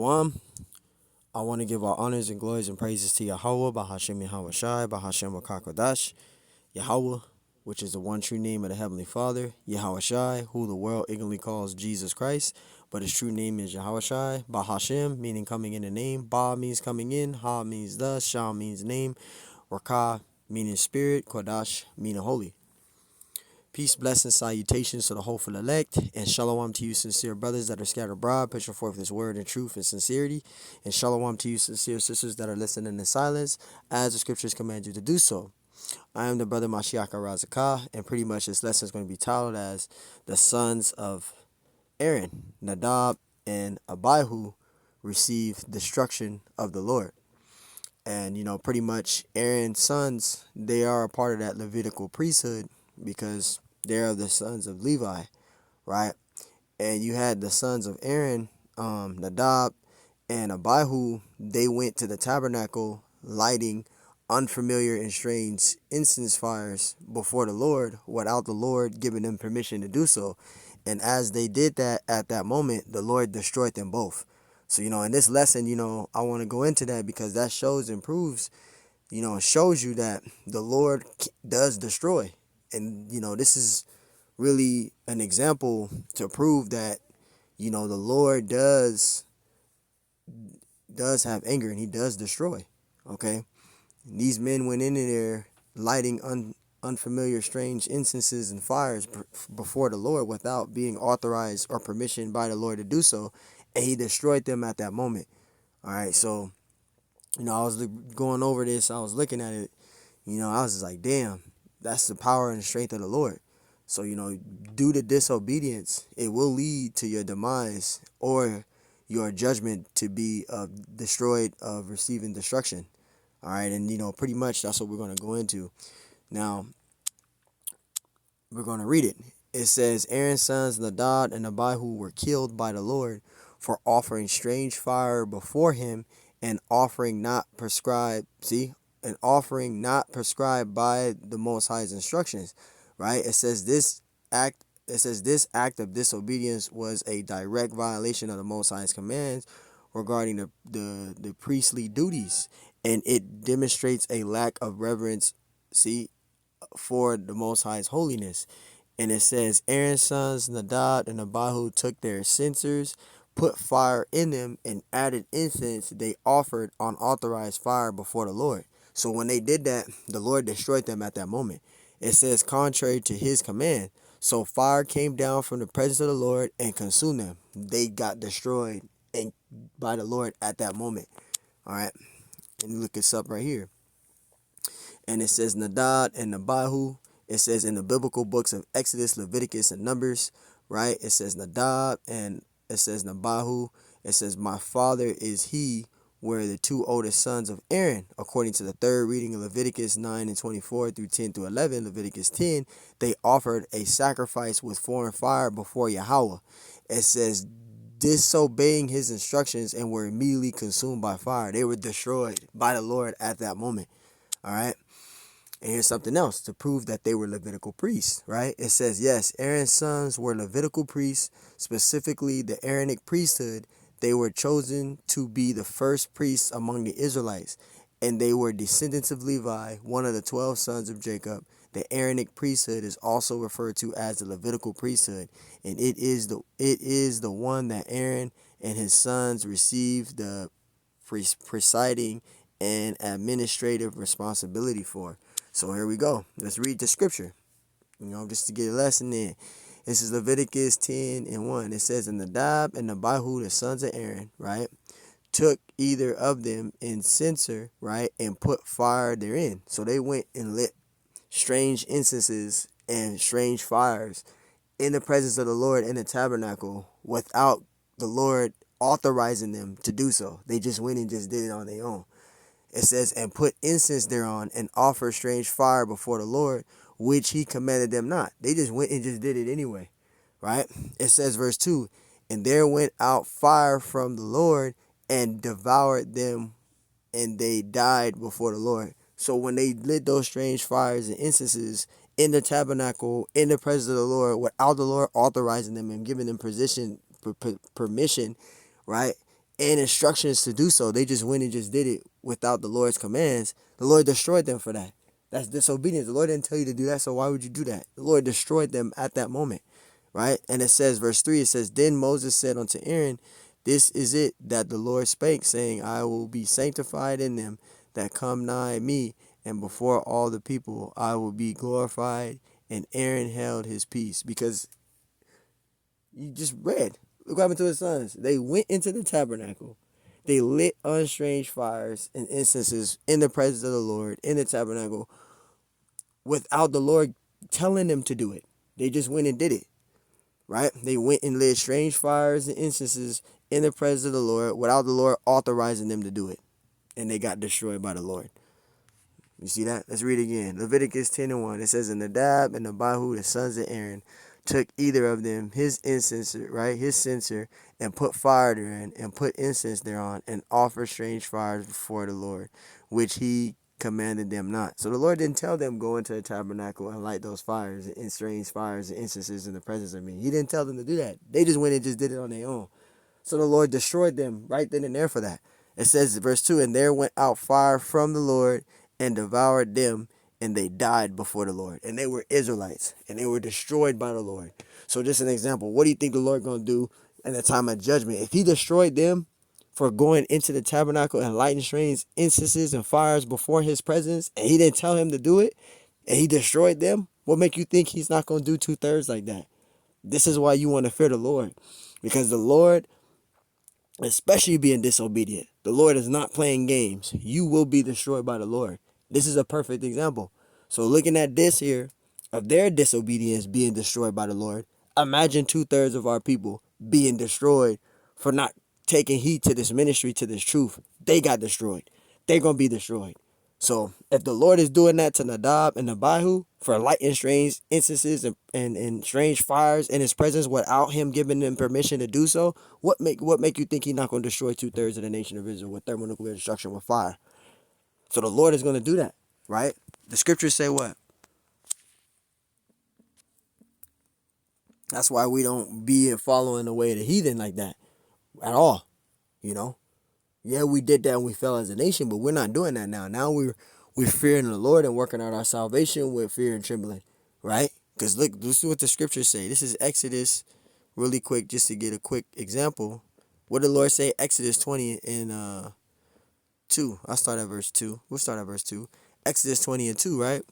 One, I want to give our honors and glories and praises to Yahweh, Bahashem Yahweh Shai, Bahashem Wakakodash, Yahweh, which is the one true name of the Heavenly Father, Yahweh Shai, who the world ignorantly calls Jesus Christ, but his true name is Yahweh Shai, Bahashem, meaning coming in the name, Ba means coming in, Ha means thus, Shah means name, Rakah meaning spirit, Kodash meaning holy. Peace, blessings, salutations to the hopeful elect, and shalom to you sincere brothers that are scattered abroad, pushing forth this word in truth and sincerity, and shalom to you sincere sisters that are listening in silence, as the scriptures command you to do so. I am the brother Mashiach Razakah, and pretty much this lesson is going to be titled as the sons of Aaron, Nadab and Abihu, receive destruction of the Lord. And, pretty much Aaron's sons, they are a part of that Levitical priesthood because they're the sons of Levi, right? And you had the sons of Aaron, Nadab and Abihu. They went to the tabernacle lighting unfamiliar and strange incense fires before the Lord without the Lord giving them permission to do so. And as they did that at that moment, the Lord destroyed them both. So, in this lesson, I want to go into that because that shows and proves, shows you that the Lord does destroy. And, this is really an example to prove that, the Lord does have anger and he does destroy. Okay. And these men went in there lighting unfamiliar, strange incenses and fires before the Lord without being authorized or permission by the Lord to do so. And he destroyed them at that moment. All right. So, I was going over this. I was looking at it. I was just like, damn, that's the power and the strength of the Lord. So, due to disobedience, it will lead to your demise or your judgment to be destroyed of receiving destruction. All right. And, pretty much that's what we're going to go into. Now, we're going to read it. It says, Aaron's sons Nadab and Abihu were killed by the Lord for offering strange fire before him and offering not prescribed, an offering not prescribed by the Most High's instructions, right? It says this act of disobedience was a direct violation of the Most High's commands regarding the priestly duties, and it demonstrates a lack of reverence, for the Most High's holiness. And it says, Aaron's sons Nadab and Abihu took their censers, put fire in them, and added incense they offered unauthorized fire before the Lord. So when they did that, the Lord destroyed them at that moment. It says, contrary to his command. So fire came down from the presence of the Lord and consumed them. They got destroyed by the Lord at that moment. All right. And look this up right here. And it says Nadab and Abihu. It says in the biblical books of Exodus, Leviticus, and Numbers, right? It says Nadab and it says Abihu. It says, my father is he, were the two oldest sons of Aaron. According to the third reading of Leviticus 9 and 24 through 10 through 11, Leviticus 10, they offered a sacrifice with foreign fire before Yahweh. It says, disobeying his instructions and were immediately consumed by fire. They were destroyed by the Lord at that moment. All right. And here's something else to prove that they were Levitical priests, right? It says, yes, Aaron's sons were Levitical priests, specifically the Aaronic priesthood. They were chosen to be the first priests among the Israelites, and they were descendants of Levi, one of the 12 sons of Jacob. The Aaronic priesthood is also referred to as the Levitical priesthood, and it is the one that Aaron and his sons received the presiding and administrative responsibility for. So here we go. Let's read the scripture, just to get a lesson in. This is Leviticus 10 and 1. It says, and Nadab and Abihu, the sons of Aaron, right, took either of them in censer, right, and put fire therein. So they went and lit strange incenses and strange fires in the presence of the Lord in the tabernacle without the Lord authorizing them to do so. They just went and just did it on their own. It says, and put incense thereon and offer strange fire before the Lord, which he commanded them not. They just went and just did it anyway, right? It says, verse 2, and there went out fire from the Lord and devoured them, and they died before the Lord. So when they lit those strange fires and incenses in the tabernacle, in the presence of the Lord, without the Lord authorizing them and giving them permission, right? and instructions to do so. They just went and just did it without the Lord's commands. The Lord destroyed them for that. That's disobedience. The Lord didn't tell you to do that, so why would you do that? The Lord destroyed them at that moment, right? And it says, verse 3, it says, Then Moses said unto Aaron, This is it that the Lord spake, saying, I will be sanctified in them that come nigh me, and before all the people I will be glorified. And Aaron held his peace. Because you just read, look what happened to his sons. They went into the tabernacle. They lit unstranged fires and incenses in the presence of the Lord in the tabernacle without the Lord telling them to do it. They just went and did it, right? They went and lit strange fires and incenses in the presence of the Lord without the Lord authorizing them to do it. And they got destroyed by the Lord. You see that? Let's read it again. Leviticus 10:1. It says, And Nadab and Abihu, the sons of Aaron, took either of them his incenser, right, his censer, and put fire therein, and put incense thereon, and offered strange fires before the Lord, which he commanded them not. So the Lord didn't tell them go into the tabernacle and light those fires and strange fires and incenses in the presence of me. He didn't tell them to do that. They just went and just did it on their own. So the Lord destroyed them right then and there for that. It says, verse 2, And there went out fire from the Lord and devoured them, and they died before the Lord. And they were Israelites, and they were destroyed by the Lord. So just an example, what do you think the Lord going to do in the time of judgment? If he destroyed them for going into the tabernacle and lighting strange incenses and fires before his presence, and he didn't tell him to do it, and he destroyed them, what make you think he's not going to do 2/3 like that? This is why you want to fear the Lord. Because the Lord, especially being disobedient, the Lord is not playing games. You will be destroyed by the Lord. This is a perfect example. So looking at this here, of their disobedience being destroyed by the Lord, imagine 2/3 of our people being destroyed for not taking heed to this ministry, to this truth. They got destroyed. They're going to be destroyed. So if the Lord is doing that to Nadab and Abihu for lighting strange incenses and strange fires in his presence without him giving them permission to do so, what make you think he's not going to destroy 2/3 of the nation of Israel with thermonuclear destruction with fire? So the Lord is going to do that, right? The scriptures say what? That's why we don't be following the way of the heathen like that at all, you know? Yeah, we did that and we fell as a nation, but we're not doing that now. Now we're fearing the Lord and working out our salvation with fear and trembling, right? Because look, this is what the scriptures say. This is Exodus, really quick, just to get a quick example. What did the Lord say? Exodus 20 and 2. I'll start at verse 2. We'll start at verse 2. Exodus 20 and 2, right?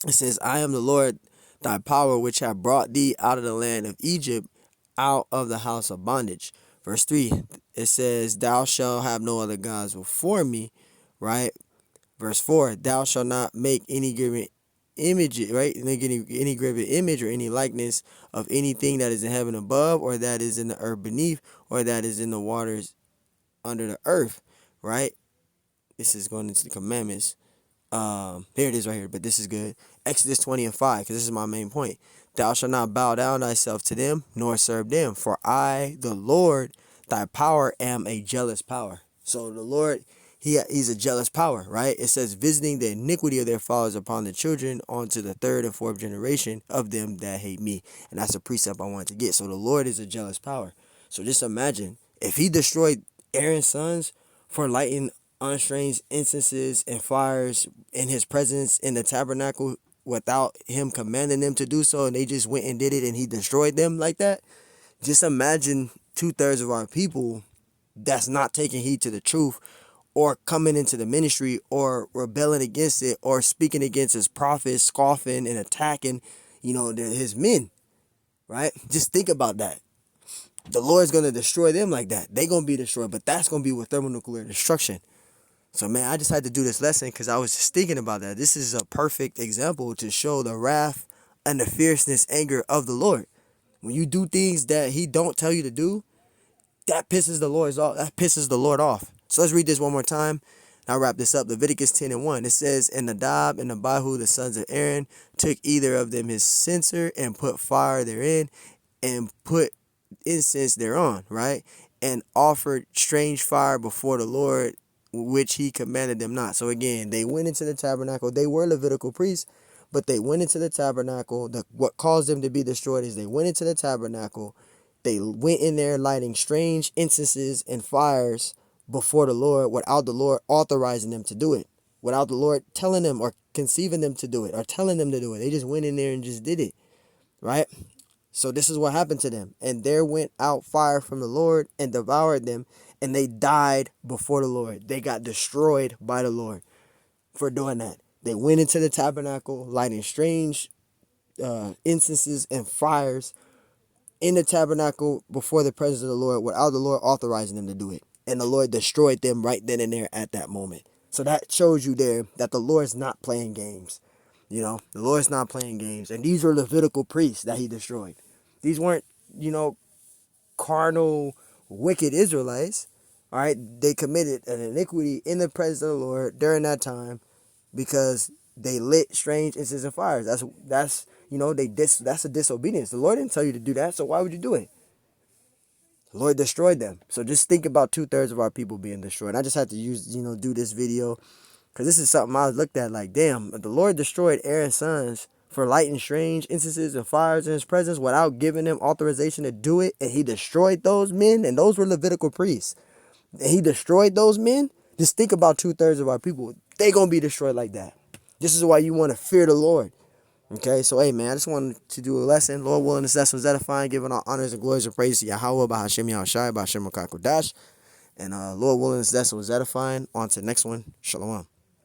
It says, I am the Lord, thy power, which have brought thee out of the land of Egypt, out of the house of bondage. Verse 3, it says, Thou shalt have no other gods before me, right? Verse 4, Thou shalt not make any graven image, right? Any graven image or any likeness of anything that is in heaven above, or that is in the earth beneath, or that is in the waters under the earth, right? This is going into the commandments. Here it is right here, but this is good. Exodus 20 and 5, because this is my main point. Thou shalt not bow down thyself to them, nor serve them, for I, the Lord, thy power, am a jealous power. So the Lord, he's a jealous power, right? It says, visiting the iniquity of their fathers upon the children, onto the third and fourth generation of them that hate me. And that's a precept I wanted to get. So the Lord is a jealous power. So just imagine, if he destroyed Aaron's sons for lighting unstranged incenses and fires in his presence in the tabernacle without him commanding them to do so, and they just went and did it and he destroyed them like that, just imagine 2/3 of our people that's not taking heed to the truth, or coming into the ministry, or rebelling against it, or speaking against his prophets, scoffing and attacking, his men, right? Just think about that. The Lord's going to destroy them like that. They're going to be destroyed, but that's going to be with thermonuclear destruction. So, man, I just had to do this lesson because I was just thinking about that. This is a perfect example to show the wrath and the fierceness, anger of the Lord. When you do things that he don't tell you to do, that pisses the Lord off. That pisses the Lord off. So let's read this one more time. I'll wrap this up. Leviticus 10 and 1. It says, And Nadab and Abihu, the sons of Aaron, took either of them his censer and put fire therein and put incense thereon, right? And offered strange fire before the Lord, which he commanded them not. So again, they went into the tabernacle. They were Levitical priests, but they went into the tabernacle. What caused them to be destroyed is they went into the tabernacle They went in there lighting strange incenses and fires before the Lord without the Lord authorizing them to do it, without the Lord telling them or conceiving them to do it or telling them to do it. They just went in there and just did it, right? So this is what happened to them. And there went out fire from the Lord and devoured them, and they died before the Lord. They got destroyed by the Lord for doing that. They went into the tabernacle, lighting strange incenses and fires in the tabernacle before the presence of the Lord without the Lord authorizing them to do it. And the Lord destroyed them right then and there at that moment. So that shows you there that the Lord's not playing games. You know, the Lord's not playing games. And these are Levitical priests that he destroyed. These weren't, carnal, wicked Israelites. All right. They committed an iniquity in the presence of the Lord during that time because they lit strange incenses and fires. That's a disobedience. The Lord didn't tell you to do that, so why would you do it? The Lord destroyed them. So just think about 2/3 of our people being destroyed. I just had to do this video because this is something I looked at like, damn, the Lord destroyed Aaron's sons for lighting strange incenses and fires in his presence without giving them authorization to do it. And he destroyed those men, and those were Levitical priests. And he destroyed those men. Just think about 2/3 of our people. They going to be destroyed like that. This is why you want to fear the Lord. Okay, so hey man, I just wanted to do a lesson. Lord willing, this lesson was edifying, giving all honors and glories and praise to Yahweh, Bahashem Yahushai, Bahashem Makakodash. And Lord willing, this lesson was edifying. On to the next one. Shalom.